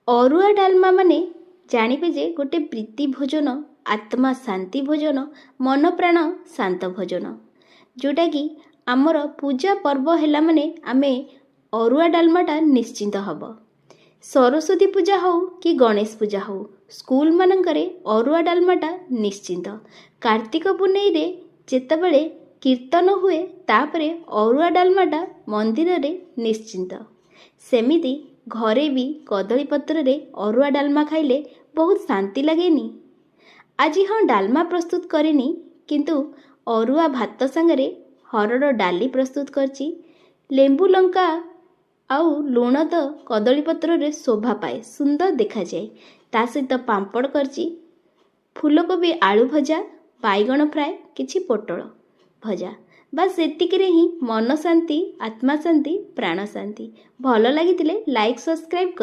अरुआ डालमा माने जानिबे जे गोटे प्रीति भोजन, आत्मा शांति भोजन, मन प्राण शांत भोजन, जोटा कि आमर पूजा पर्व हैला माने आमे अरुआ डालमाटा निश्चिंत हब। सरस्वती पूजा हो कि गणेश पूजा हो, स्कूल मानकरे अरुआ डालमाटा निश्चिंत। कार्तिक पुनई रे जेतेबेले कीर्तन हुए तापरे अरुआ डालमाटा मंदिर रे निश्चिंत। सेमिति घरे भी कदली पत्र रे अरुआ डालमा खाइले बहुत शांति लगेनी। आज हाँ डालमा प्रस्तुत करेनी, किंतु अरुआ भात संगरे हरड़ डाली प्रस्तुत करची। लेंबू लंका आउ लुण तो कदली पत्र रे शोभा पाए, सुंदर देखा जाए। ता सहित पांपड़ करची, फूलकोबी आलू भजा, बैगण फ्राए, किछि पोटल भजा। बस एतिकिरे ही मन शांति, आत्मा शांति, प्राण शांति। भल लागितिले लाइक सब्सक्राइब कर।